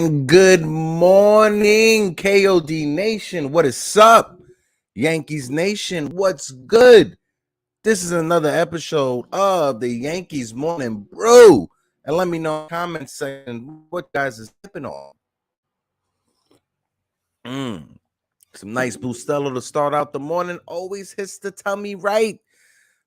And good morning, KOD Nation. What is up? Yankees Nation, what's good? This is another episode of the Yankees Morning Brew. And let me know in the comment section what you guys is sipping on. Some nice Bustelo to start out the morning. Always hits the tummy right.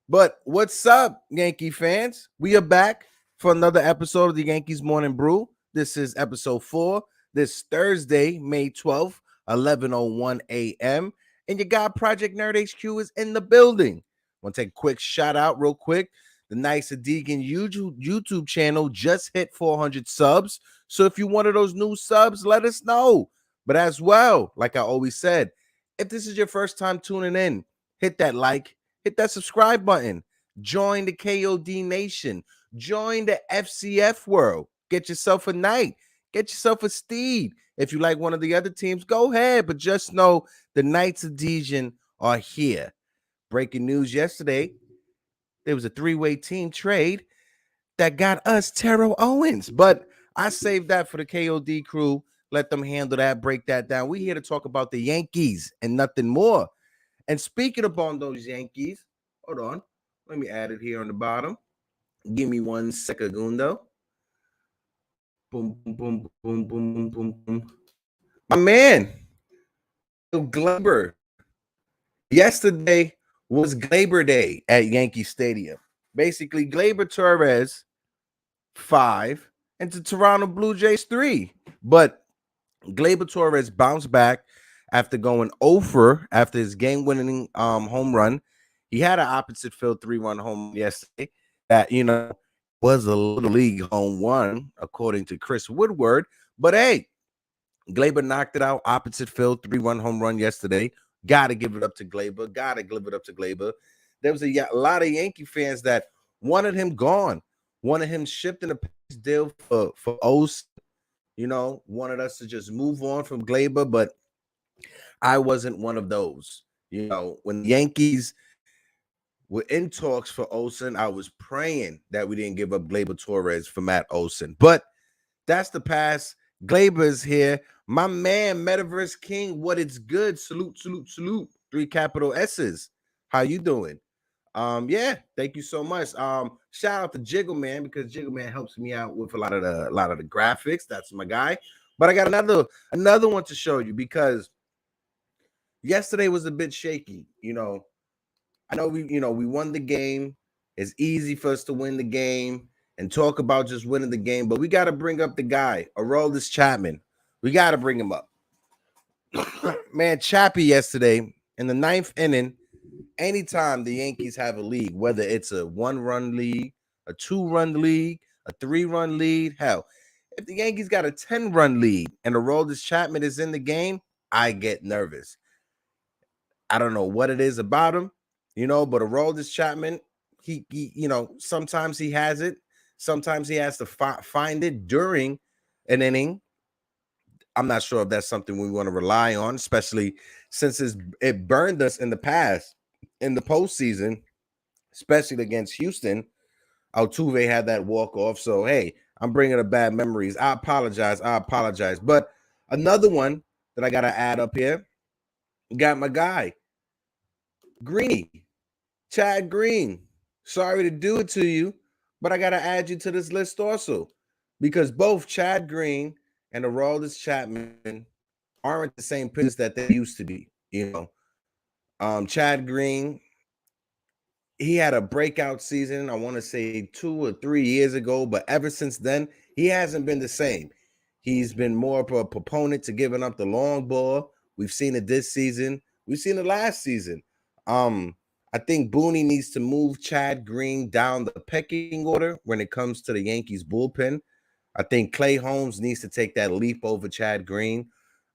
But what's up, Yankee fans? We are back for another episode of the Yankees Morning Brew. This is episode 4. This Thursday, May 12th, 11:01 a.m. And your guy, Project Nerd HQ, is in the building. Want to take a quick shout out real quick. The Nice Deegan YouTube channel just hit 400 subs. So if you're one of those new subs, let us know. But as well, like I always said, if this is your first time tuning in, hit that like, hit that subscribe button. Join the KOD Nation. Join the FCF world. Get yourself a Knight. Get yourself a Steed. If you like one of the other teams, go ahead. But just know the Knights of Dejan are here. Breaking news yesterday, there was a 3-way team trade that got us Terrell Owens. But I saved that for the KOD crew. Let them handle that, break that down. We're here to talk about the Yankees and nothing more. And speaking upon those Yankees, hold on. Let me add it here on the bottom. Give me 1 secundo. Boom, boom, boom, boom, boom, boom, boom. My man, Glaber. Yesterday was Glaber Day at Yankee Stadium. Basically, Glaber Torres 5 and the Toronto Blue Jays 3. But Glaber Torres bounced back after going over after his game-winning home run. He had an opposite field 3-run home yesterday that, was a Little League home run, according to Chris Woodward. But, hey, Glaber knocked it out, opposite field, 3-run home run yesterday. Got to give it up to Glaber. Got to give it up to Glaber. There was a lot of Yankee fans that wanted him gone, wanted him shipped in a deal for O's. Wanted us to just move on from Glaber, but I wasn't one of those. When the Yankees were in talks for Olsen, I was praying that we didn't give up Glaber Torres for Matt Olsen. But that's the past. Glaber is here. My man, Metaverse King, what it's good. Salute, salute, salute. 3 capital S's. How you doing? Yeah, thank you so much. Shout out to Jiggle Man, because Jiggle Man helps me out with a lot of the graphics. That's my guy. But I got another one to show you, because yesterday was a bit shaky. I know we won the game. It's easy for us to win the game and talk about just winning the game, but we got to bring up the guy, Aroldis Chapman. We got to bring him up. Man, Chappie yesterday in the 9th inning. Anytime the Yankees have a lead, whether it's a 1-run lead, a 2-run lead, a 3-run lead, hell, if the Yankees got a 10-run lead and Aroldis Chapman is in the game, I get nervous. I don't know what it is about him, but Aroldis Chapman, he sometimes he has it, sometimes he has to find it during an inning. I'm not sure if that's something we want to rely on, especially since it burned us in the past. In the postseason, especially against Houston, Altuve had that walk-off. So, hey, I'm bringing up bad memories. I apologize. But another one that I got to add up here, got my guy, Greeny, Chad Green. Sorry to do it to you, but I got to add you to this list also, because both Chad Green and Aroldis Chapman aren't the same pitchers that they used to be. Chad Green, he had a breakout season, I want to say 2 or 3 years ago, but ever since then, he hasn't been the same. He's been more of a proponent to giving up the long ball. We've seen it this season. We've seen it last season. I think Booney needs to move Chad Green down the pecking order when it comes to the Yankees bullpen. I think Clay Holmes needs to take that leap over Chad Green.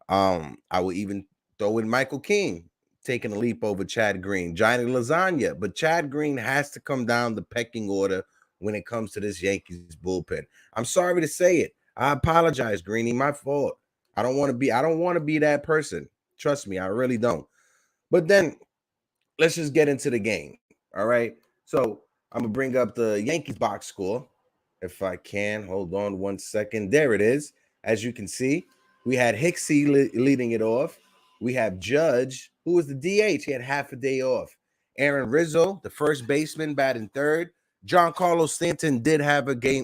I would even throw in Michael King, taking a leap over Chad Green, Johnny Lasagna. But Chad Green has to come down the pecking order when it comes to this Yankees bullpen. I'm sorry to say it. I apologize, Greeny. My fault. I don't want to be that person. Trust me, I really don't. But then let's just get into the game. All right. So I'm gonna bring up the Yankees box score if I can. Hold on 1 second. There it is. As you can see, we had Hicksy leading it off. We have Judge, who was the DH. He had half a day off. Aaron Rizzo, the first baseman, batting third. Giancarlo Stanton did have a day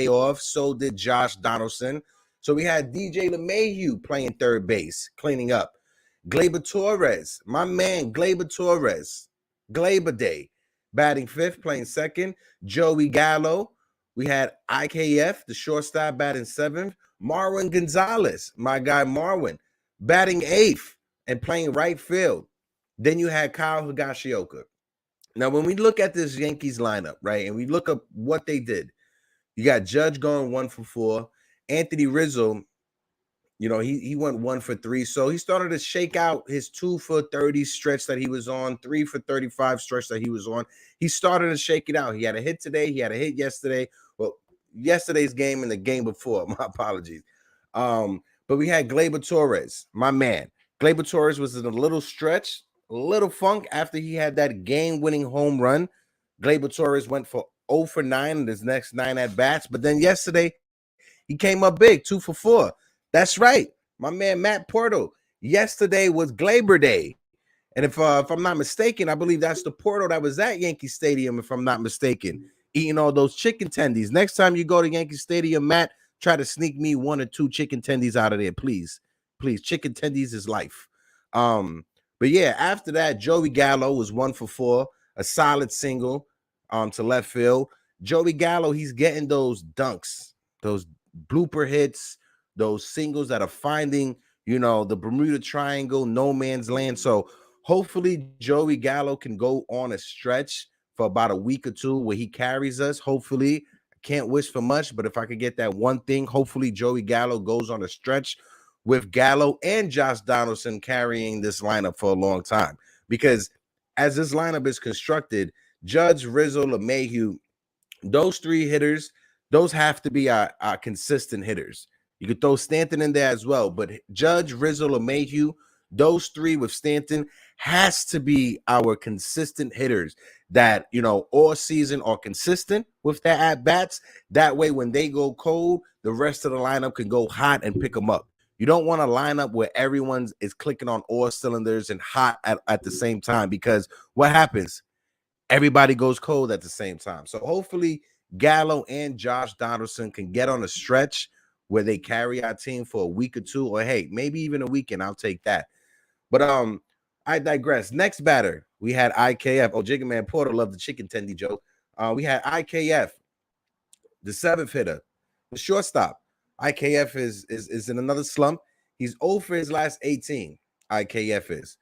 off. So did Josh Donaldson. So we had DJ LeMahieu playing third base, cleaning up. Gleyber Torres, my man, Gleyber Torres, Gleyber Day, batting fifth, playing second. Joey Gallo. We had IKF, the shortstop, batting seventh. Marwin Gonzalez, my guy Marwin, batting eighth and playing right field. Then you had Kyle Higashioka. Now, when we look at this Yankees lineup, right, and we look up what they did, you got Judge going 1 for 4. Anthony Rizzo, you know, he went 1 for 3. So he started to shake out his 2 for 30 stretch that he was on, 3 for 35 stretch that he was on. He started to shake it out. He had a hit today. He had a hit yesterday. Well, yesterday's game and the game before. My apologies. But we had Gleyber Torres, my man. Gleyber Torres was in a little stretch, a little funk after he had that game-winning home run. Gleyber Torres went for 0 for 9 in his next 9 at-bats. But then yesterday, he came up big, 2 for 4. That's right. My man, Matt Porto. Yesterday was Gleyber Day. And if I'm not mistaken, I believe that's the Porto that was at Yankee Stadium, if I'm not mistaken, eating all those chicken tendies. Next time you go to Yankee Stadium, Matt, try to sneak me 1 or 2 chicken tendies out of there, please. Please, chicken tendies is life. But yeah, after that, Joey Gallo was 1 for 4, a solid single to left field. Joey Gallo, he's getting those dunks, those blooper hits, those singles that are finding, you know, the Bermuda Triangle, no man's land. So hopefully Joey Gallo can go on a stretch for about a week or 2 where he carries us. Hopefully, I can't wish for much, but if I could get that one thing, hopefully Joey Gallo goes on a stretch with Gallo and Josh Donaldson carrying this lineup for a long time. Because as this lineup is constructed, Judge, Rizzo, LeMahieu, those 3 hitters, those have to be our consistent hitters. You could throw Stanton in there as well, but Judge, Rizzo, LeMahieu, those 3 with Stanton has to be our consistent hitters that, you know, all season are consistent with their at-bats. That way, when they go cold, the rest of the lineup can go hot and pick them up. You don't want a lineup where everyone is clicking on all cylinders and hot at the same time, because what happens? Everybody goes cold at the same time. So hopefully Gallo and Josh Donaldson can get on a stretch where they carry our team for a week or 2, or hey, maybe even a weekend. I'll take that. But I digress. Next batter, we had IKF. Oh, Jigga Man Porter loved the chicken tendy joke. We had IKF, the 7th hitter, the shortstop. IKF is in another slump. He's 0 for his last 18. IKF is.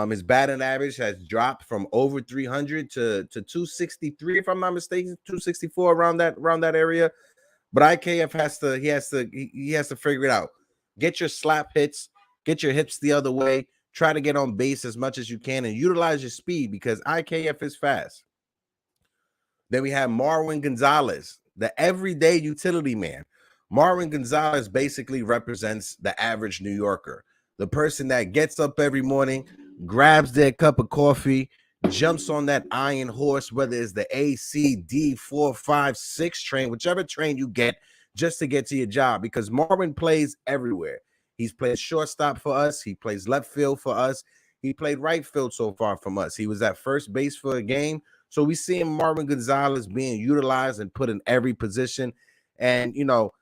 His batting average has dropped from over 300 to 263, if I'm not mistaken, 264 around that area. But IKF has to figure it out. Get your slap hits, get your hips the other way, try to get on base as much as you can, and utilize your speed, because IKF is fast. Then we have Marwin Gonzalez, the everyday utility man. Marwin Gonzalez basically represents the average New Yorker, the person that gets up every morning, grabs their cup of coffee, jumps on that iron horse, whether it's the A, C, D, 4, 5, 6 train, whichever train you get, just to get to your job, because Marwin plays everywhere. He's played shortstop for us. He plays left field for us. He played right field so far from us. He was at first base for a game. So we see Marwin Gonzalez being utilized and put in every position. And, you know,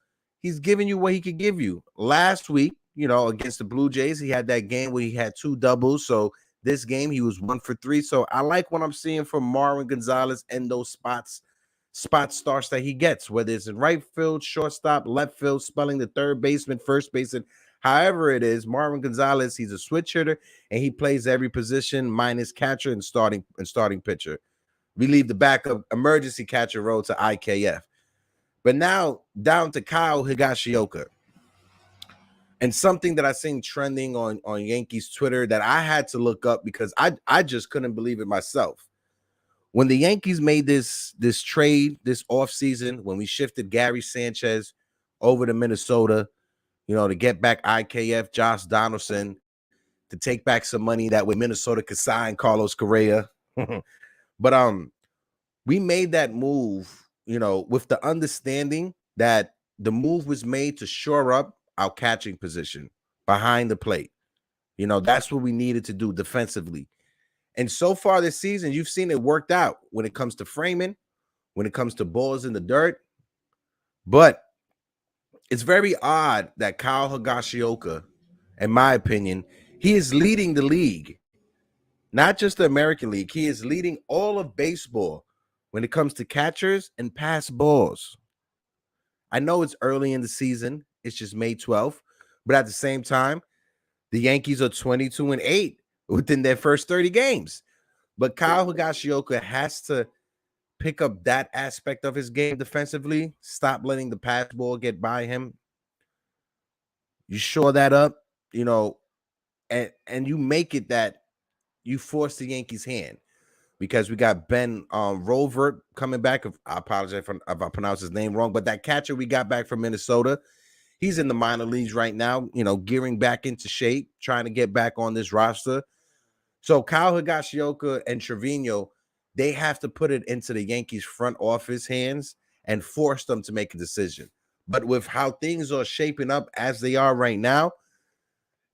he's giving you what he could give you. Last week, you know, against the Blue Jays, he had that game where he had 2 doubles. So this game, he was 1 for 3. So I like what I'm seeing from Marwin Gonzalez and those spot starts that he gets, whether it's in right field, shortstop, left field, spelling the third baseman, first baseman, however it is. Marwin Gonzalez, he's a switch hitter, and he plays every position minus catcher and starting pitcher. We leave the backup emergency catcher role to IKF. But now down to Kyle Higashioka. And something that I seen trending on Yankees Twitter that I had to look up, because I just couldn't believe it myself. When the Yankees made this trade this offseason, when we shifted Gary Sanchez over to Minnesota, you know, to get back IKF, Josh Donaldson, to take back some money, that way Minnesota could sign Carlos Correa. But we made that move, you know, with the understanding that the move was made to shore up our catching position behind the plate. You know, that's what we needed to do defensively. And so far this season, you've seen it worked out when it comes to framing, when it comes to balls in the dirt. But it's very odd that Kyle Higashioka, in my opinion, he is leading the league, not just the American League. He is leading all of baseball when it comes to catchers and pass balls. I know it's early in the season. It's just May 12th. But at the same time, the Yankees are 22-8 within their first 30 games. But Kyle Higashioka has to pick up that aspect of his game defensively. Stop letting the pass ball get by him. You shore that up, you know, and you make it that you force the Yankees' hand, because we got Ben Rovert coming back. I apologize if I pronounce his name wrong, but that catcher we got back from Minnesota, he's in the minor leagues right now, you know, gearing back into shape, trying to get back on this roster. So Kyle Higashioka and Trevino, they have to put it into the Yankees front office hands and force them to make a decision. But with how things are shaping up as they are right now,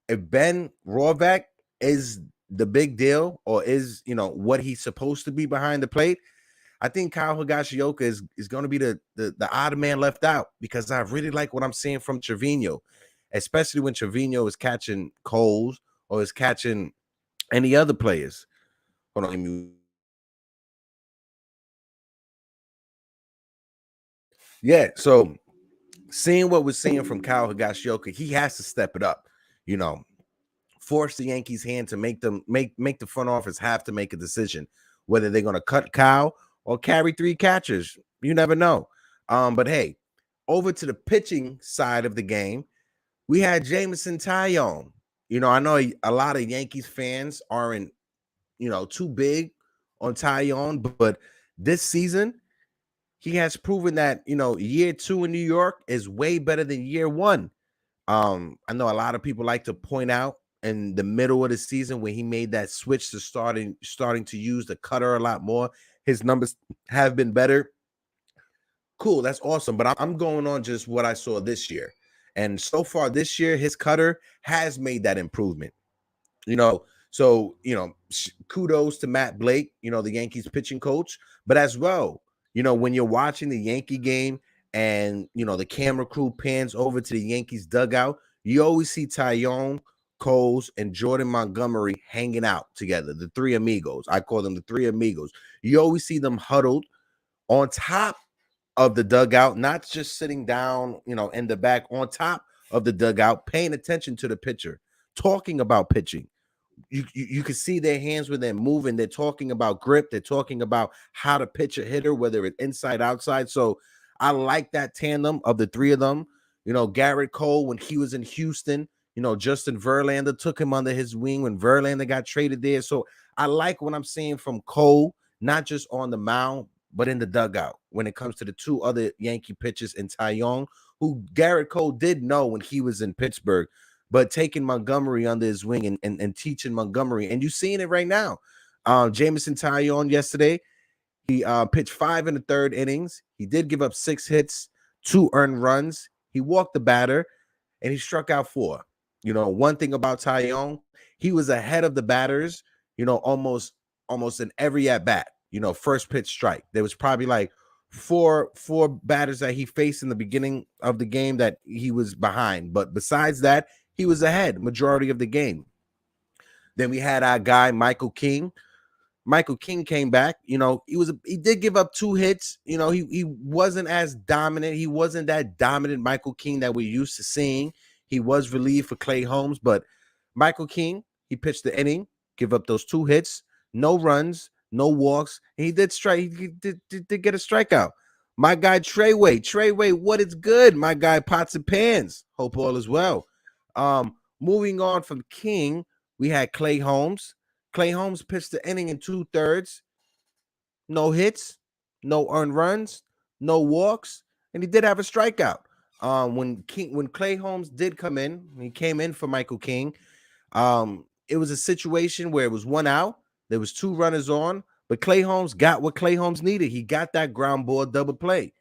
if Ben Rovert is the big deal, or is, you know, what he's supposed to be behind the plate, I think Kyle Higashioka is going to be the odd man left out, because I really like what I'm seeing from Trevino, especially when Trevino is catching Coles or is catching any other players. Hold on, yeah. So seeing what we're seeing from Kyle Higashioka, he has to step it up. You know, force the Yankees' hand to make the front office have to make a decision whether they're going to cut Kyle or carry three catchers. You never know. But hey, over to the pitching side of the game, we had Jameson Taillon. You know, I know a lot of Yankees fans aren't, you know, too big on Taillon, but this season he has proven that, you know, year 2 in New York is way better than year 1. I know a lot of people like to point out in the middle of the season when he made that switch to starting to use the cutter a lot more, his numbers have been better. Cool, that's awesome. But I'm going on just what I saw this year. And so far this year, his cutter has made that improvement. You know, so, you know, kudos to Matt Blake, you know, the Yankees pitching coach, but as well, you know, when you're watching the Yankee game and, you know, the camera crew pans over to the Yankees dugout, you always see Taillon, Coles, and Jordan Montgomery hanging out together, the three amigos. I call them the three amigos. You always see them huddled on top of the dugout, not just sitting down, you know, in the back, on top of the dugout, paying attention to the pitcher, talking about pitching. You can see their hands when they're moving. They're talking about grip. They're talking about how to pitch a hitter, whether it's inside, outside. So I like that tandem of the three of them. You know, Garrett Cole, when he was in Houston, you know, Justin Verlander took him under his wing when Verlander got traded there. So I like what I'm seeing from Cole, not just on the mound, but in the dugout when it comes to the two other Yankee pitchers in Taillon, who Garrett Cole did know when he was in Pittsburgh, but taking Montgomery under his wing and teaching Montgomery. And you're seeing it right now. Jameson Taillon yesterday, he pitched 5 in the third innings. He did give up 6 hits, 2 earned runs. He walked the batter, and he struck out 4. You know, one thing about Taillon, he was ahead of the batters, you know, almost in every at-bat. You know, first pitch strike. There was probably like four batters that he faced in the beginning of the game that he was behind. But besides that, he was ahead majority of the game. Then we had our guy Michael King. Michael King came back. You know, he did give up 2 hits. You know, he wasn't as dominant. He wasn't that dominant Michael King that we're used to seeing. He was relieved for Clay Holmes, but Michael King, he pitched the inning, give up those 2 hits, no runs, no walks, and he did get a strikeout. My guy Treyway, what is good? My guy Pots and Pans. Hope all is well. Moving on from King, we had Clay Holmes. Clay Holmes pitched the inning in 2/3, no hits, no earned runs, no walks, and he did have a strikeout. When Clay Holmes did come in, he came in for Michael King. It was a situation where it was 1 out, there was 2 runners on, but Clay Holmes got what Clay Holmes needed. He got that ground ball double play,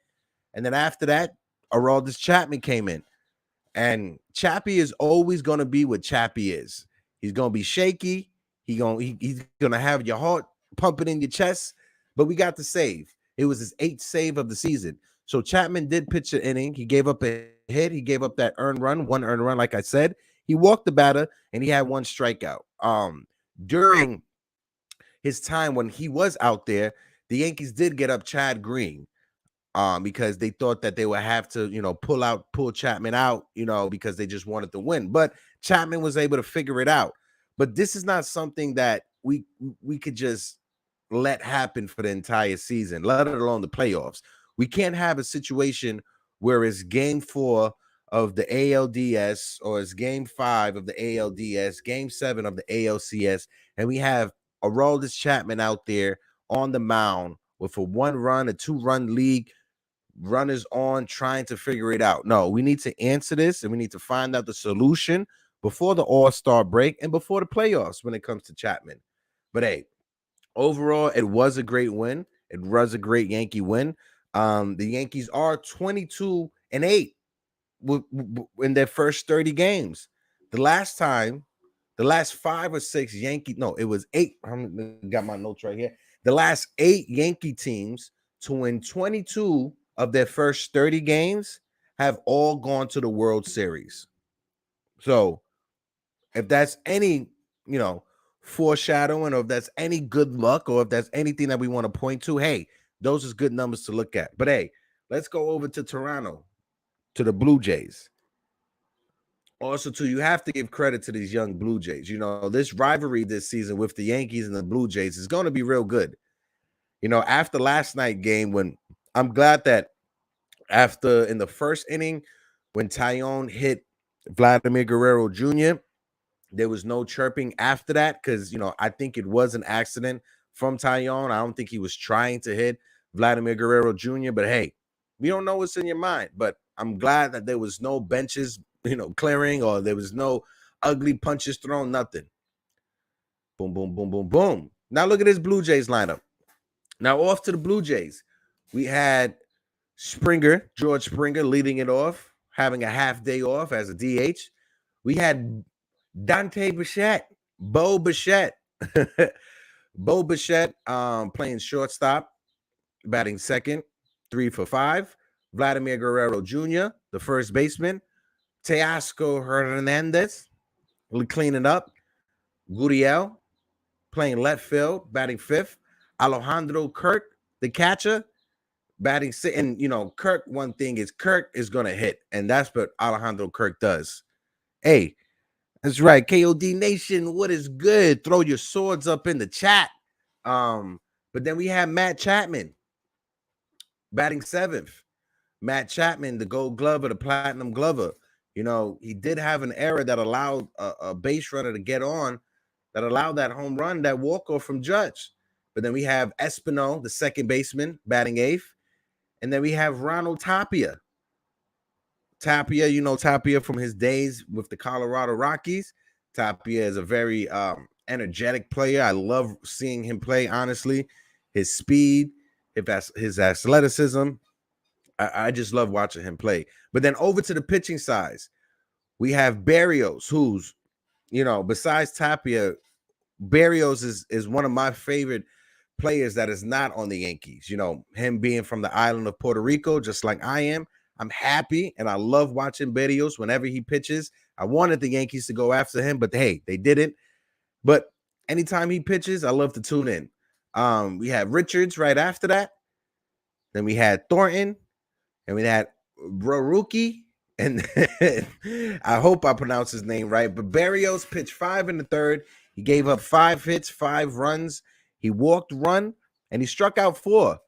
and then after that, Aroldis Chapman came in. And Chappie is always going to be what Chappie is. He's going to be shaky. He's going to have your heart pumping in your chest. But we got the save. It was his 8th save of the season. So Chapman did pitch an inning. He gave up a hit. He gave up that one earned run, like I said. He walked the batter, and he had 1 strikeout. During his time when he was out there, the Yankees did get up Chad Green. Because they thought that they would have to, pull Chapman out, because they just wanted to win. But Chapman was able to figure it out. But this is not something that we could just let happen for the entire season, let alone the playoffs. We can't have a situation where it's game 4 of the ALDS or it's game 5 of the ALDS, game 7 of the ALCS, and we have Aroldis Chapman out there on the mound with a 1-run, a 2-run league, runners on, trying to figure it out. No, we need to answer this, and we need to find out the solution before the All-Star break and before the playoffs when it comes to Chapman. But hey, overall, it was a great win. It was a great Yankee win. The Yankees are 22-8 in their first 30 games. The last 5 or 6 Yankee, no, it was 8. I got my notes right here. The last 8 Yankee teams to win 22 of their first 30 games have all gone to the World Series. So if that's any, foreshadowing, or if that's any good luck, or if that's anything that we want to point to, hey, those are good numbers to look at. But hey, let's go over to Toronto, to the Blue Jays. Also, too, you have to give credit to these young Blue Jays. This rivalry this season with the Yankees and the Blue Jays is going to be real good. After last night's game, when I'm glad that after in the first inning, when Taillon hit Vladimir Guerrero Jr., there was no chirping after that because, I think it was an accident from Taillon. I don't think he was trying to hit Vladimir Guerrero Jr., but hey, we don't know what's in your mind. But I'm glad that there was no benches, clearing, or there was no ugly punches thrown, nothing. Boom, boom, boom, boom, boom. Now look at this Blue Jays lineup. Now off to the Blue Jays. We had George Springer leading it off, having a half day off as a DH. We had Dante Bichette, Bo Bichette. Bo Bichette playing shortstop, batting second, 3 for 5. Vladimir Guerrero Jr., the first baseman. Teoscar Hernandez cleaning up. Gurriel playing left field, batting 5th. Alejandro Kirk, the catcher, batting 6th. And, Kirk, one thing is Kirk is going to hit, and that's what Alejandro Kirk does. Hey, that's right. KOD Nation, what is good? Throw your swords up in the chat. But then we have Matt Chapman batting 7th. Matt Chapman, the gold glover, the platinum glover. He did have an error that allowed a base runner to get on, that allowed that home run, that walk-off from Judge. But then we have Espino, the second baseman, batting 8th. And then we have Ronald Tapia. Tapia from his days with the Colorado Rockies. Tapia is a very energetic player. I love seeing him play, honestly. His speed, his athleticism. I just love watching him play. But then over to the pitching side, we have Berrios, who's, besides Tapia, Berrios is one of my favorite players that is not on the Yankees. Him being from the island of Puerto Rico, just like I am. I'm happy, and I love watching Berrios whenever he pitches. I wanted the Yankees to go after him, but hey, they didn't. But anytime he pitches, I love to tune in. We had Richards right after that. Then we had Thornton, and we had Broruki, and I hope I pronounce his name right. But Berrios pitched 5 in the 3rd. He gave up 5 hits, 5 runs. He walked 1, and he struck out 4.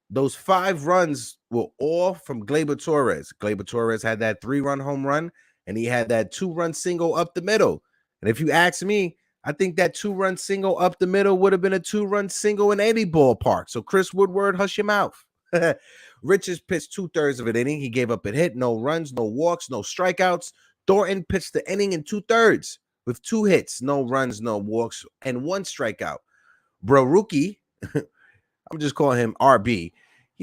Those 5 runs were all from Gleyber Torres. Gleyber Torres had that 3-run home run, and he had that 2-run single up the middle. And if you ask me, I think that 2-run single up the middle would have been a 2-run single in any ballpark. So Chris Woodward, hush your mouth. Richards pitched 2/3 of an inning. He gave up a hit, no runs, no walks, no strikeouts. Thornton pitched the inning in 2/3 with 2 hits, no runs, no walks, and 1 strikeout. Broruki, I'm just calling him RB.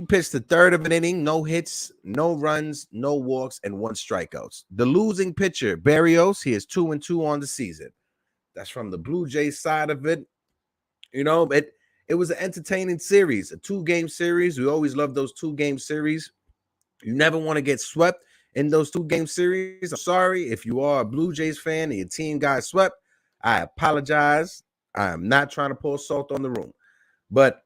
He pitched the third of an inning, no hits, no runs, no walks, and 1 strikeouts. The losing pitcher, Berrios, he is 2-2 on the season. That's from the Blue Jays side of it. You know, it was an entertaining series, a 2-game series. We always love those 2-game series. You never want to get swept in those 2-game series. I'm sorry if you are a Blue Jays fan and your team got swept. I apologize. I am not trying to pour salt on the room, but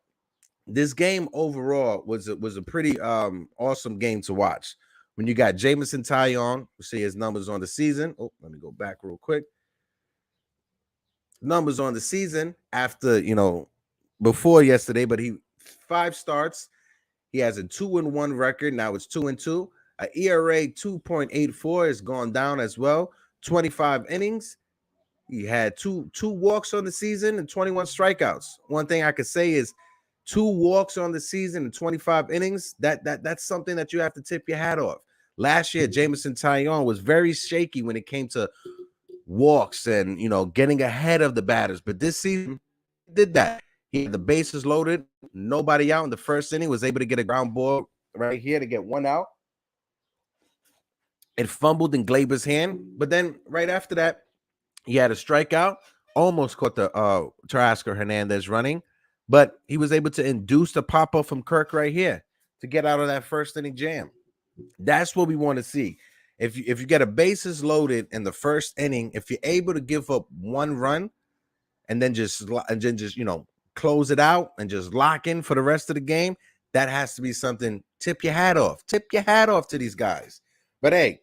this game overall was a pretty awesome game to watch. When you got Jameson Taillon, we see his numbers on the season. Oh, let me go back real quick. Numbers on the season after, before yesterday, but he 5 starts. He has a 2-1 record. Now it's 2-2. A ERA 2.84 has gone down as well. 25 innings. He had two walks on the season and 21 strikeouts. One thing I could say is 2 walks on the season and 25 innings. That's something that you have to tip your hat off. Last year, Jameson Taillon was very shaky when it came to walks and getting ahead of the batters. But this season, he did that. He had the bases loaded, nobody out in the first inning, was able to get a ground ball right here to get 1 out. It fumbled in Gleyber's hand, but then right after that, he had a strikeout, almost caught the Teoscar Hernandez running, but he was able to induce the pop-up from Kirk right here to get out of that first inning jam. That's what we want to see. If you get a bases loaded in the first inning, if you're able to give up 1 run and then just close it out and just lock in for the rest of the game, that has to be something. Tip your hat off. Tip your hat off to these guys. But hey,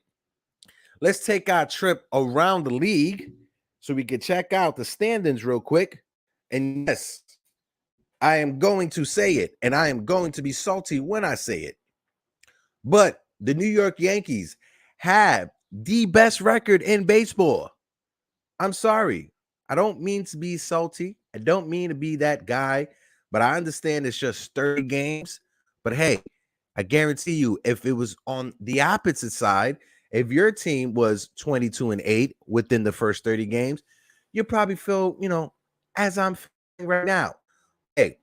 let's take our trip around the league so we can check out the standings real quick. And yes, I am going to say it, and I am going to be salty when I say it. But the New York Yankees have the best record in baseball. I'm sorry. I don't mean to be salty. I don't mean to be that guy, but I understand it's just 30 games. But hey, I guarantee you, if it was on the opposite side, if your team was 22-8 within the first 30 games, you probably feel, as I'm feeling right now. Hey,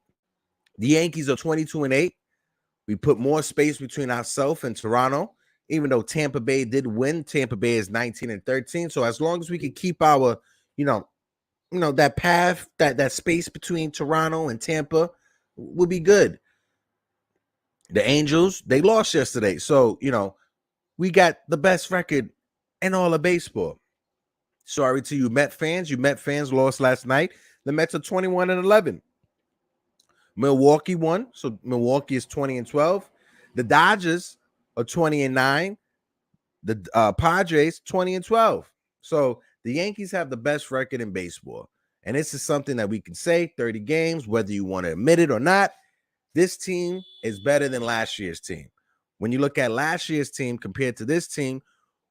the Yankees are 22-8. We put more space between ourselves and Toronto, even though Tampa Bay did win. Tampa Bay is 19-13. So as long as we can keep our, that path, that space between Toronto and Tampa will be good. The Angels, they lost yesterday. So, we got the best record in all of baseball. Sorry to you Met fans. You Met fans lost last night. The Mets are 21-11. Milwaukee won. So Milwaukee is 20-12. The Dodgers are 20-9. The Padres 20-12. So the Yankees have the best record in baseball. And this is something that we can say 30 games, whether you want to admit it or not. This team is better than last year's team. When you look at last year's team compared to this team,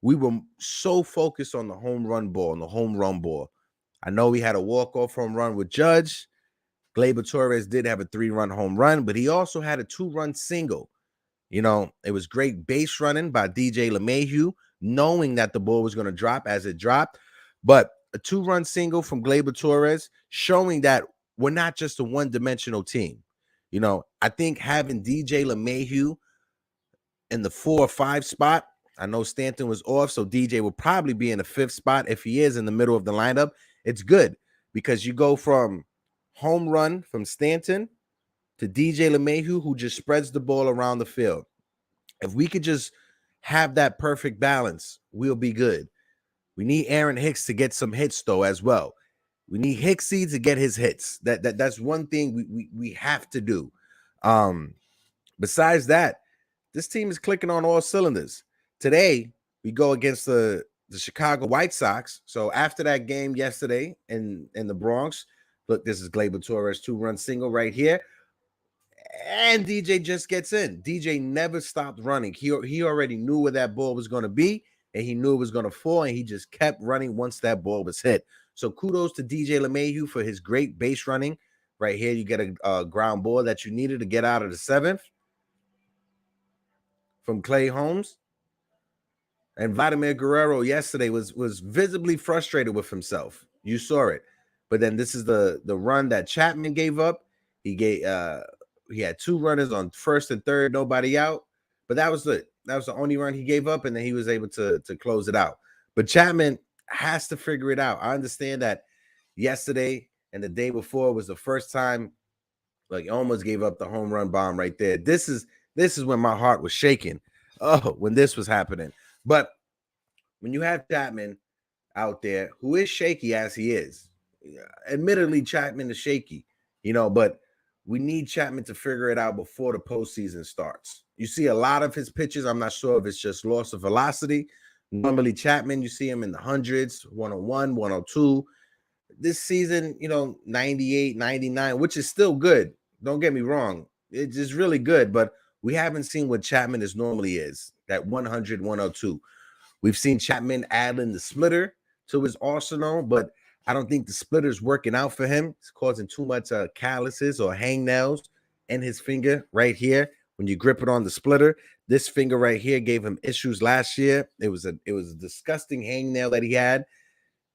we were so focused on the home run ball and the home run ball. I know we had a walk-off home run with Judge. Gleyber Torres did have a 3-run home run, but he also had a 2-run single. It was great base running by DJ LeMahieu, knowing that the ball was going to drop as it dropped. But a 2-run single from Gleyber Torres, showing that we're not just a one-dimensional team. I think having DJ LeMahieu in the 4 or 5 spot, I know Stanton was off, so DJ will probably be in the 5th spot. If he is in the middle of the lineup, it's good because you go from home run from Stanton to DJ LeMahieu, who just spreads the ball around the field. If we could just have that perfect balance, we'll be good. We need Aaron Hicks to get some hits, though, as well. We need Hicksy to get his hits. That's one thing we have to do. Besides that, this team is clicking on all cylinders. Today, we go against the Chicago White Sox. So after that game yesterday in the Bronx, look, this is Gleyber Torres' 2-run single right here. And DJ just gets in. DJ never stopped running. He already knew where that ball was going to be, and he knew it was going to fall, and he just kept running once that ball was hit. So kudos to DJ LeMahieu for his great base running. Right here, you get a ground ball that you needed to get out of the 7th from Clay Holmes. And Vladimir Guerrero yesterday was visibly frustrated with himself. You saw it. But then this is the run that Chapman gave up. He gave He had 2 runners on first and third, nobody out. But that was the only run he gave up, and then he was able to close it out. But Chapman has to figure it out. I understand that yesterday and the day before was the first time, like, he almost gave up the home run bomb right there. This is when my heart was shaking. Oh, when this was happening. But when you have Chapman out there, who is shaky as he is, admittedly, Chapman is shaky, but we need Chapman to figure it out before the postseason starts. You see a lot of his pitches. I'm not sure if it's just loss of velocity. Normally, Chapman, you see him in the hundreds, 101, 102. This season, 98, 99, which is still good. Don't get me wrong. It's just really good, but we haven't seen what Chapman is normally is, that 100, 102. We've seen Chapman add in the splitter to his arsenal, but I don't think the splitter's working out for him. It's causing too much calluses or hangnails in his finger right here. When you grip it on the splitter, this finger right here gave him issues last year. It was a disgusting hangnail that he had.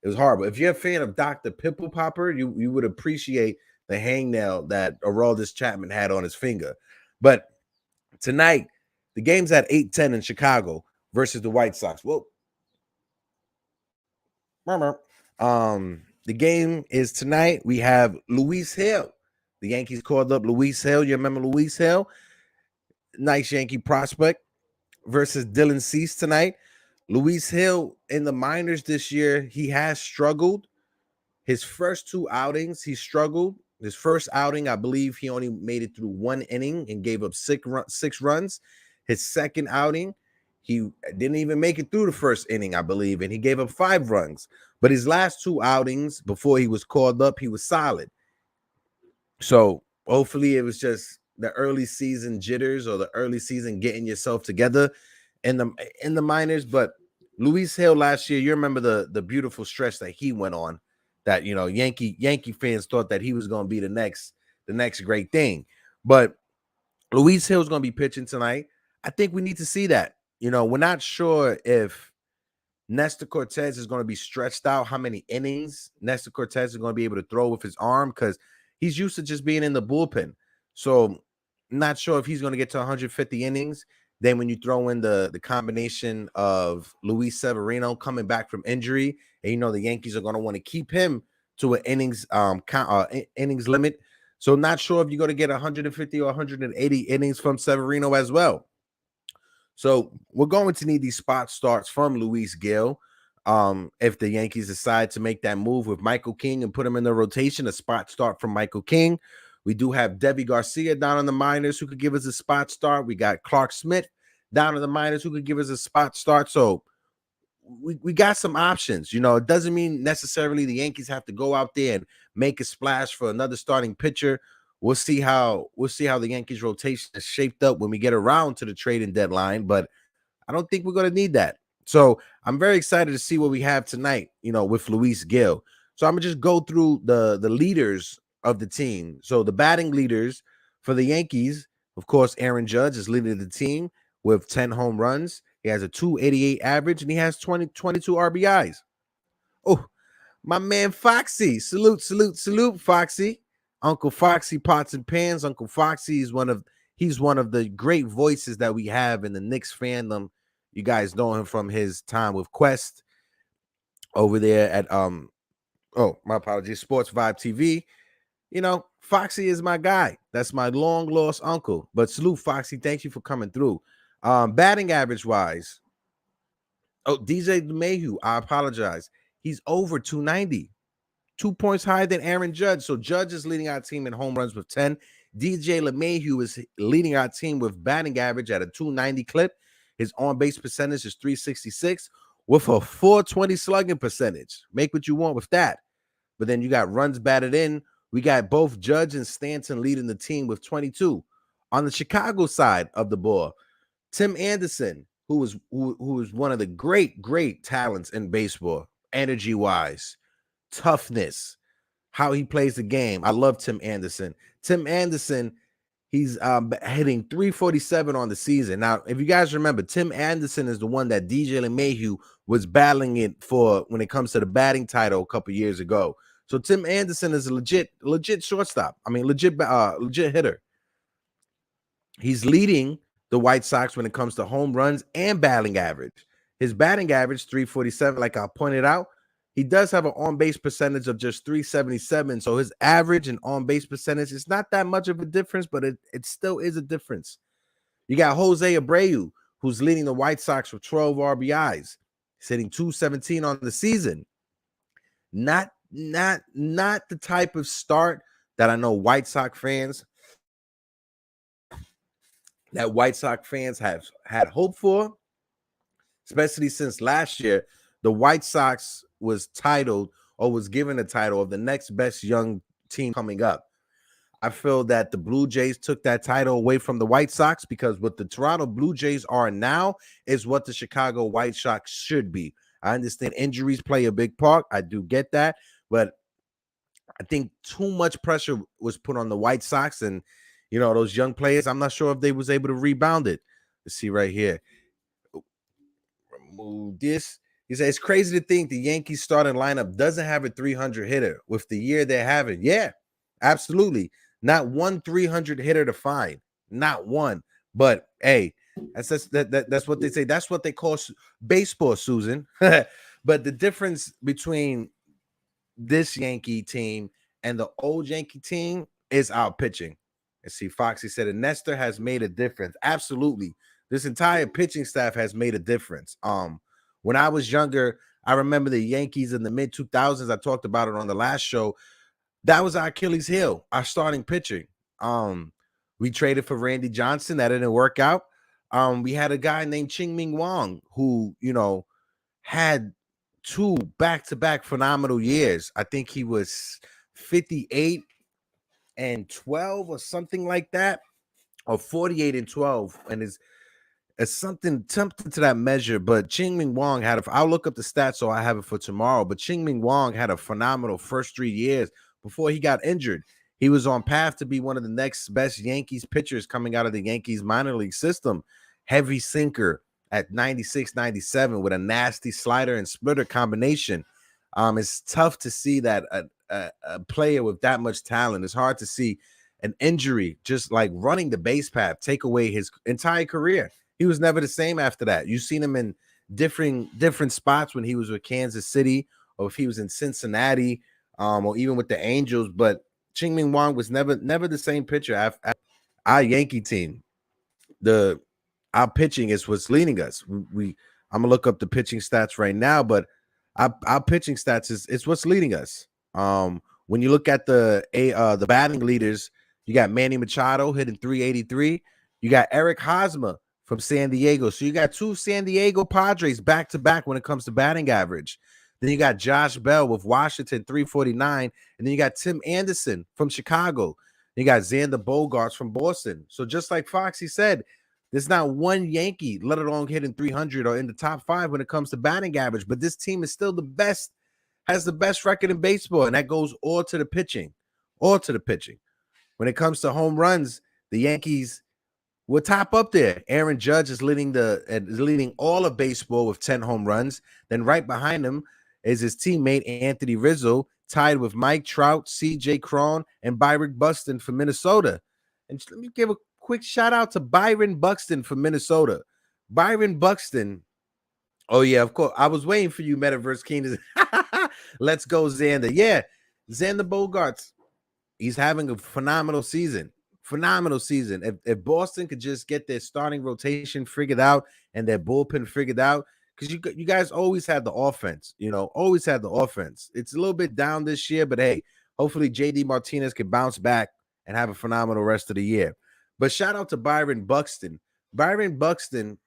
It was horrible. If you're a fan of Dr. Pimple Popper, you would appreciate the hangnail that Aroldis Chapman had on his finger. But tonight, the game's at 8:10 in Chicago versus the White Sox. Whoa. The game is tonight. We have Luis Hill. The Yankees called up Luis Hill. You remember Luis Hill? Nice Yankee prospect versus Dylan Cease tonight. Luis Hill in the minors this year, he has struggled. His first 2 outings, he struggled. His first outing, I believe he only made it through 1 inning and gave up 6 runs. His second outing, he didn't even make it through the first inning, I believe, and he gave up 5 runs. But his last 2 outings before he was called up, he was solid. So hopefully it was just the early season jitters or the early season getting yourself together in the minors. But Luis Hill last year, you remember the beautiful stretch that he went on, that Yankee fans thought that he was going to be the next great thing. But Luis Hill's going to be pitching tonight. I think we need to see that. We're not sure if Nestor Cortez is going to be stretched out, how many innings Nestor Cortez is going to be able to throw with his arm, because he's used to just being in the bullpen. So not sure if he's going to get to 150 innings. Then when you throw in the combination of Luis Severino coming back from injury, and the Yankees are going to want to keep him to an innings limit. So not sure if you're going to get 150 or 180 innings from Severino as well. So we're going to need these spot starts from Luis Gil. If the Yankees decide to make that move with Michael King and put him in the rotation, a spot start from Michael King. We do have Deivi Garcia down in the minors who could give us a spot start. We got Clark Smith down in the minors who could give us a spot start. So we got some options. It doesn't mean necessarily the Yankees have to go out there and make a splash for another starting pitcher. We'll see how the Yankees rotation is shaped up when we get around to the trading deadline, but I don't think we're going to need that. So I'm very excited to see what we have tonight, with Luis Gil. So I'm going to just go through the leaders of the team. So the batting leaders for the Yankees, of course, Aaron Judge is leading the team with 10 home runs. He has a 288 average, and he has 22 RBIs. Oh, my man Foxy. Salute, Foxy. Uncle Foxy Pots and Pans. Uncle Foxy is one of the great voices that we have in the Knicks fandom. You guys know him from his time with Quest over there at my apologies, Sports Vibe TV. Foxy is my guy. That's my long lost uncle. But salute, Foxy. Thank you for coming through. Batting average wise. Oh, DJ LeMahieu, I apologize. He's over 290. 2 points higher than Aaron Judge. So Judge is leading our team in home runs with 10. DJ LeMahieu is leading our team with batting average at a 290 clip. His on-base percentage is 366 with a 420 slugging percentage. Make what you want with that. But then you got runs batted in. We got both Judge and Stanton leading the team with 22. On the Chicago side of the ball, Tim Anderson, who is one of the great talents in baseball, energy-wise, toughness, how he plays the game. I love Tim Anderson. Tim Anderson, he's hitting 347 on the season. Now, if you guys remember, Tim Anderson is the one that DJ LeMahieu was battling it for when it comes to the batting title a couple years ago. So Tim Anderson is a legit shortstop. I mean, legit hitter. He's leading the White Sox when it comes to home runs and batting average. His batting average, 347, like I pointed out. He does have an on-base percentage of just 377. So his average and on-base percentage is not that much of a difference, but it still is a difference. You got Jose Abreu, who's leading the White Sox with 12 RBIs. He's hitting 217 on the season. Not the type of start that I know White Sox fans have had hope for, especially since last year the White Sox was given the title of the next best young team coming up. I feel that the Blue Jays took that title away from the White Sox because what the Toronto Blue Jays are now is what the Chicago White Sox should be. I understand injuries play a big part. I do get that, but I think too much pressure was put on the White Sox and, those young players. I'm not sure if they was able to rebound it. Let's see right here. Remove this. He said, it's crazy to think the Yankees starting lineup doesn't have a 300 hitter with the year they're having. Yeah, absolutely. Not one 300 hitter to find. Not one. But, hey, that's what they say. That's what they call baseball, Susan. But the difference between this Yankee team and the old Yankee team is our pitching. And see, Foxy said, and Nestor has made a difference. Absolutely. This entire pitching staff has made a difference. When I was younger, I remember the Yankees in the mid 2000s. I talked about it on the last show. That was our Achilles heel, our starting pitching. We traded for Randy Johnson. That didn't work out. We had a guy named Ching-Ming Wong who, had 2 back-to-back phenomenal years. I think he was 58 and 12 or something like that, or 48 and 12, and it's something to that measure. But Ching-Ming Wong I'll look up the stats so I have it for tomorrow, but Ching-Ming Wong had a phenomenal first 3 years before he got injured. He was on path to be one of the next best Yankees pitchers coming out of the Yankees minor league system. Heavy sinker at 96, 97 with a nasty slider and splitter combination. It's tough to see that a player with that much talent. It's hard to see an injury just like running the base path take away his entire career. He was never the same after that. You've seen him in different spots when he was with Kansas City, or if he was in Cincinnati, or even with the Angels. But Ching-Ming Wong was never the same pitcher after our Yankee team. Our pitching is what's leading us. I'm gonna look up the pitching stats right now, but our pitching stats is what's leading us. When you look at the batting leaders, you got Manny Machado hitting 383. You got Eric Hosmer from San Diego. So you got 2 San Diego Padres back to back when it comes to batting average. Then you got Josh Bell with Washington, 349, and then you got Tim Anderson from Chicago. You got Xander Bogaerts from Boston. So just like Foxy said, there's not one Yankee, let alone hitting 300 or in the top 5 when it comes to batting average. But this team is still the best, has the best record in baseball, and that goes all to the pitching. All to the pitching. When it comes to home runs, the Yankees will top up there. Aaron Judge is leading all of baseball with 10 home runs. Then right behind him is his teammate Anthony Rizzo, tied with Mike Trout, C.J. Cron, and Byron Buxton from Minnesota. And let me give a quick shout out to Byron Buxton from Minnesota. Byron Buxton. Oh, yeah, of course. I was waiting for you, Metaverse King. Let's go, Xander. Yeah, Xander Bogaerts. He's having a phenomenal season. Phenomenal season. If Boston could just get their starting rotation figured out and their bullpen figured out, because you guys always had the offense, always had the offense. It's a little bit down this year, but hey, hopefully JD Martinez can bounce back and have a phenomenal rest of the year. But shout out to Byron Buxton. Byron Buxton,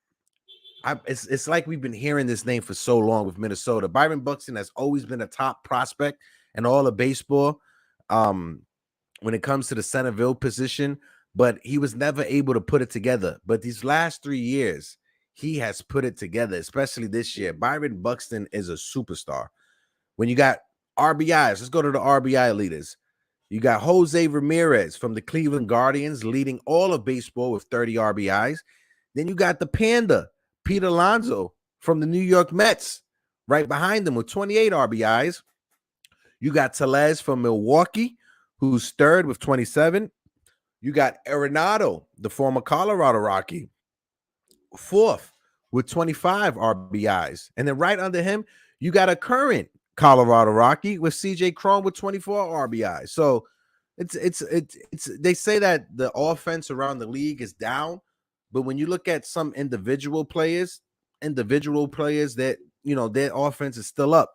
it's like we've been hearing this name for so long with Minnesota. Byron Buxton has always been a top prospect in all of baseball when it comes to the Centerville position, but he was never able to put it together. But these last 3 years, he has put it together, especially this year. Byron Buxton is a superstar. When you got RBIs, let's go to the RBI leaders. You got Jose Ramirez from the Cleveland Guardians leading all of baseball with 30 RBIs. Then you got the Panda, Pete Alonso from the New York Mets, right behind him with 28 RBIs. You got Tellez from Milwaukee, who's third with 27. You got Arenado, the former Colorado Rocky, fourth with 25 RBIs. And then right under him, you got a current Colorado Rocky with CJ Cron with 24 RBIs. So it's they say that the offense around the league is down, but when you look at some individual players that, you know, their offense is still up.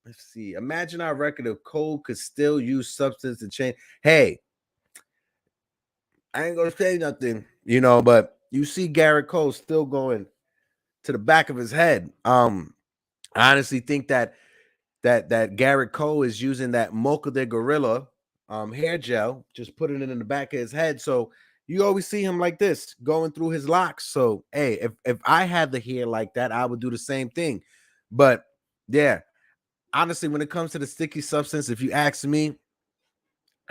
Let's see. Imagine our record if Cole could still use substance to change. Hey, I ain't gonna say nothing, you know, but you see Garrett Cole still going to the back of his head. I honestly think that Garrett Cole is using that Mocha de Gorilla hair gel, just putting it in the back of his head. So you always see him like this, going through his locks. So hey, if I had the hair like that, I would do the same thing. But yeah, honestly, when it comes to the sticky substance, if you ask me,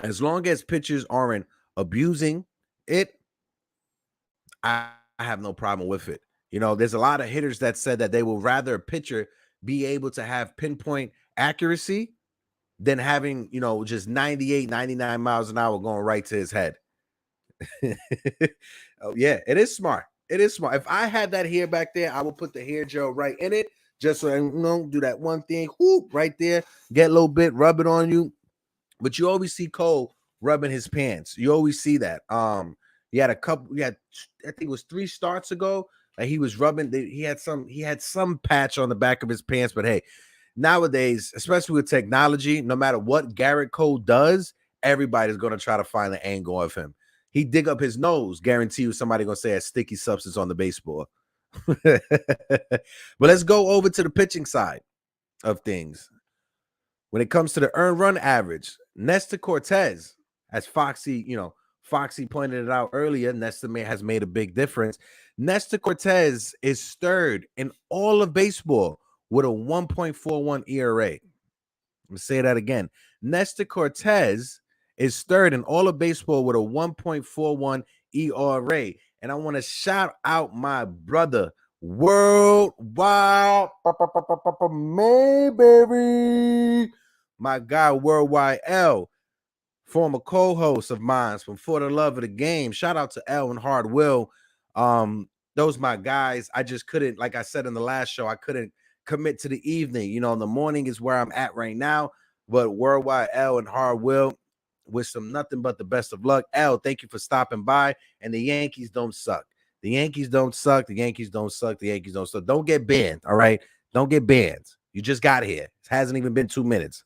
as long as pitchers aren't abusing it, I have no problem with it. You know, there's a lot of hitters that said that they will rather a pitcher be able to have pinpoint accuracy than having, you know, just 98, 99 miles an hour going right to his head. Oh, yeah, it is smart. It is smart. If I had that hair back there, I would put the hair gel right in it, just so I, you know, do that one thing, whoop, right there, get a little bit, rub it on you. But you always see Cole rubbing his pants. You always see that. He had I think it was 3 starts ago, he was rubbing. He had some patch on the back of his pants. But hey, nowadays, especially with technology, no matter what Garrett Cole does, everybody's going to try to find the angle of him. He dig up his nose, guarantee you somebody going to say a sticky substance on the baseball. But let's go over to the pitching side of things. When it comes to the earned run average, Nestor Cortez, as Foxy pointed it out earlier, Nestor has made a big difference. Nestor Cortez is third in all of baseball with a 1.41 ERA. I'm going to say that again. Nestor Cortez is third in all of baseball with a 1.41 ERA. And I want to shout out my brother, Worldwide Mayberry. My guy, Worldwide L, former co-host of mine from For the Love of the Game. Shout out to L and Hard Will. Those my guys. I just couldn't, like I said in the last show, I couldn't commit to the evening. You know, in the morning is where I'm at right now. But Worldwide L and Hard Will, wish them nothing but the best of luck. L, thank you for stopping by. And the Yankees don't suck. The Yankees don't suck. The Yankees don't suck. The Yankees don't suck. Don't get banned, all right? Don't get banned. You just got here. It hasn't even been 2 minutes.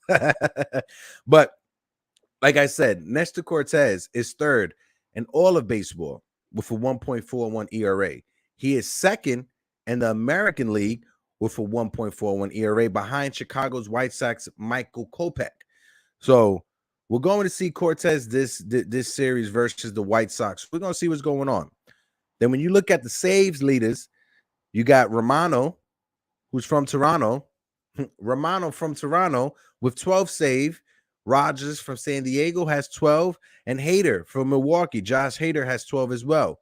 But like I said, Nestor Cortez is third in all of baseball with a 1.41 ERA. He is second in the American League with a 1.41 ERA behind Chicago's White Sox Michael Kopech. So we're going to see Cortez this series versus the White Sox. We're going to see what's going on. Then when you look at the saves leaders, you got Romano, who's from Toronto. Romano from Toronto with 12 save. Rogers from San Diego has 12. And Hader from Milwaukee, Josh Hader, has 12 as well.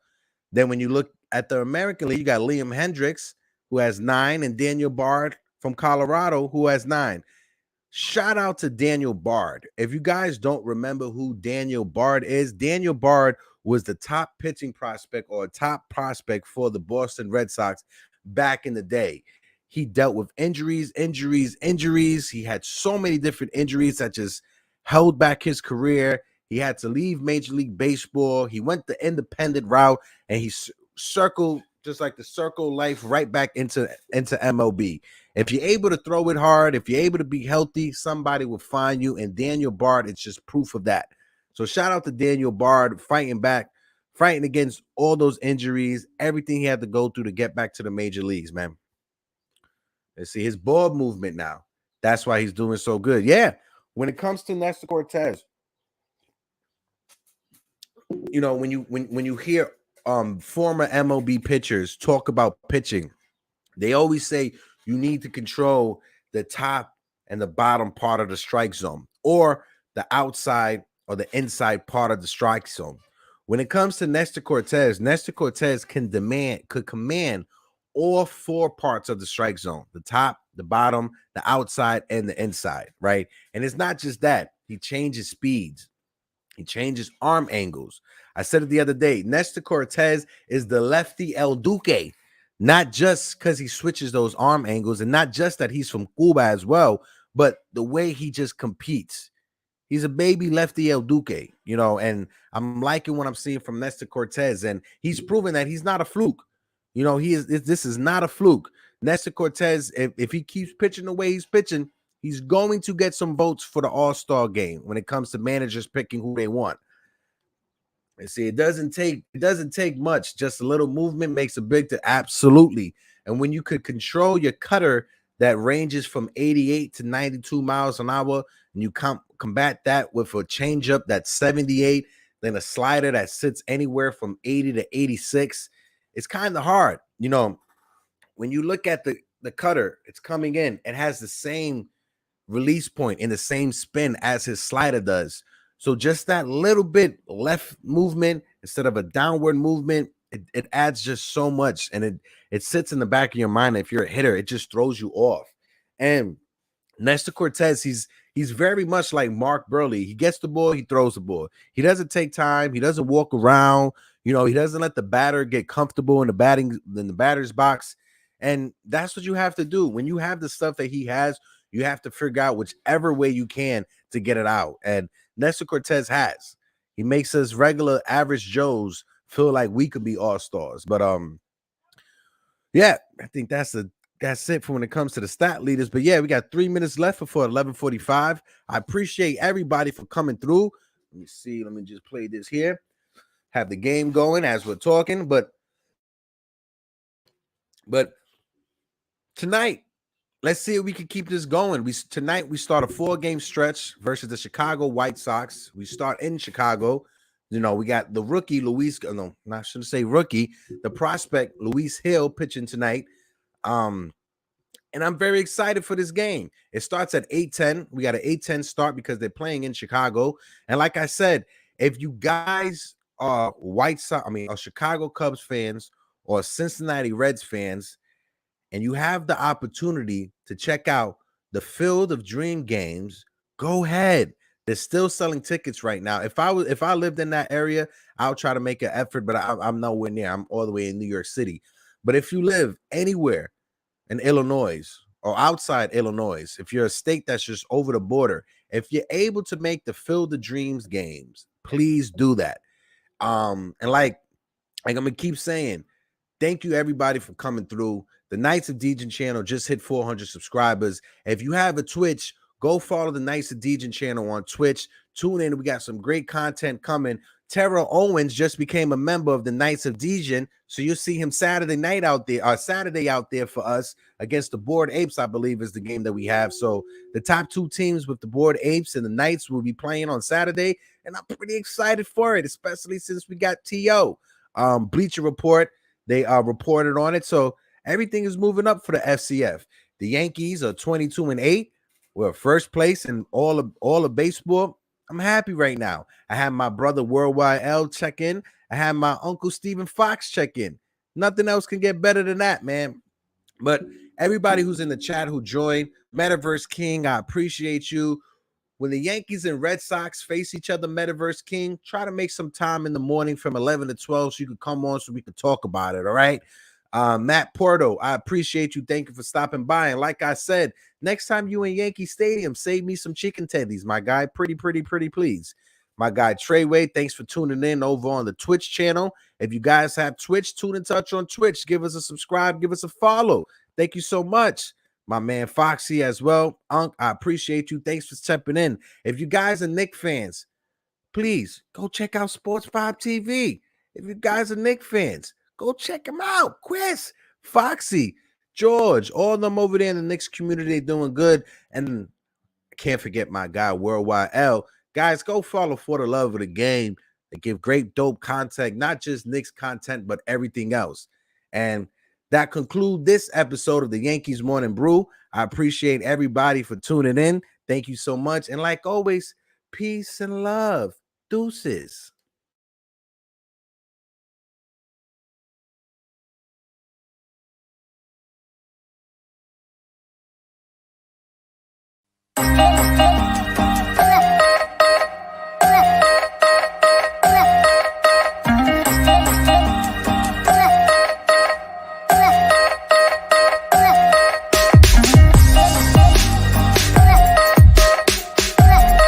Then when you look at the American League, you got Liam Hendricks, who has 9, and Daniel Bard from Colorado, who has 9. Shout out to Daniel Bard. If you guys don't remember who Daniel Bard is, Daniel Bard was the top pitching prospect or top prospect for the Boston Red Sox back in the day. He dealt with injuries. He had so many different injuries that just held back his career. He had to leave Major League Baseball. He went the independent route, and he circled, just like the circle life, right back into MLB. If you're able to throw it hard, if you're able to be healthy, somebody will find you. And Daniel Bard is just proof of that. So shout out to Daniel Bard, fighting against all those injuries, everything he had to go through to get back to the major leagues, man. Let's see his ball movement now. That's why he's doing so good. Yeah, when it comes to Nestor Cortez, you know, when you hear former MLB pitchers talk about pitching, they always say you need to control the top and the bottom part of the strike zone, or the outside or the inside part of the strike zone. When it comes to Nestor Cortez could command all 4 parts of the strike zone: the top, the bottom, the outside, and the inside, right? And it's not just that. He changes speeds. He changes arm angles. I said it the other day. Nestor Cortez is the lefty El Duque, not just because he switches those arm angles, and not just that he's from Cuba as well, but the way he just competes. He's a baby lefty El Duque, and I'm liking what I'm seeing from Nestor Cortez, and he's proven that he's not a fluke. This is not a fluke. Nestor Cortez, if he keeps pitching the way he's pitching, he's going to get some votes for the All-Star game when it comes to managers picking who they want. And see, it doesn't take much. Just a little movement makes a big absolutely. And when you could control your cutter that ranges from 88 to 92 miles an hour, and you combat that with a changeup that's 78, then a slider that sits anywhere from 80 to 86, it's kind of hard. When you look at the cutter, it's coming in, it has the same release point in the same spin as his slider does. So just that little bit left movement instead of a downward movement, it adds just so much, and it sits in the back of your mind. If you're a hitter, it just throws you off. And Nestor Cortez, he's very much like Mark Burley. He gets the ball, he throws the ball. He doesn't take time. He doesn't walk around. He doesn't let the batter get comfortable in the batter's box. And that's what you have to do. When you have the stuff that he has, you have to figure out whichever way you can to get it out. And Nestor Cortez has. He makes us regular average Joes feel like we could be all-stars. But yeah, I think that's it for when it comes to the stat leaders. But yeah, we got 3 minutes left before 11:45. I appreciate everybody for coming through. Let me see. Let me just play this here. Have the game going as we're talking. But tonight, let's see if we can keep this going. Tonight we start a 4-game stretch versus the Chicago White Sox. We start in Chicago. We got the rookie Luis. No, I shouldn't say rookie. The prospect Luis Hill pitching tonight. And I'm very excited for this game. It starts at 8:10. We got an 8:10 start because they're playing in Chicago. And like I said, if you guys are Chicago Cubs fans or Cincinnati Reds fans, and you have the opportunity to check out the Field of Dream games, go ahead. They're still selling tickets right now. If I lived in that area, I'll try to make an effort, but I'm nowhere near. I'm all the way in New York City. But if you live anywhere in Illinois or outside Illinois, if you're a state that's just over the border, if you're able to make the Field of Dreams games, please do that. And like I'm gonna keep saying, thank you everybody for coming through. The Knights of Dejan channel just hit 400 subscribers. If you have a Twitch, go follow the Knights of Dejan channel on Twitch. Tune in. We got some great content coming. Terrell Owens just became a member of the Knights of Dejan, so you'll see him Saturday out there for us against the Bored Apes, I believe is the game that we have. So the top 2 teams with the Bored Apes and the Knights will be playing on Saturday, and I'm pretty excited for it, especially since we got T.O. Bleacher Report, they reported on it. So everything is moving up for the FCF. The Yankees are 22-8. We're first place in all of baseball. I'm happy right now. I had my brother Worldwide L check in. I had my uncle Stephen Fox check in. Nothing else can get better than that, man. But everybody who's in the chat who joined, Metaverse King, I appreciate you. When the Yankees and Red Sox face each other, Metaverse King, try to make some time in the morning from 11 to 12 so you can come on so we can talk about it, all right? Matt Porto, I appreciate you. Thank you for stopping by. And like I said, next time you in Yankee Stadium, save me some chicken tendies, my guy. Pretty, please. My guy Treyway, thanks for tuning in over on the Twitch channel. If you guys have Twitch, tune in touch on Twitch. Give us a subscribe. Give us a follow. Thank you so much. My man Foxy as well. Unc, I appreciate you. Thanks for stepping in. If you guys are Knicks fans, please go check out Sports 5 TV. If you guys are Knicks fans, go check him out. Chris, Foxy, George, all of them over there in the Knicks community doing good. And I can't forget my guy, Worldwide L. Guys, go follow For the Love of the Game. They give great, dope content, not just Knicks content, but everything else. And that concludes this episode of the Yankees Morning Brew. I appreciate everybody for tuning in. Thank you so much. And like always, peace and love. Deuces.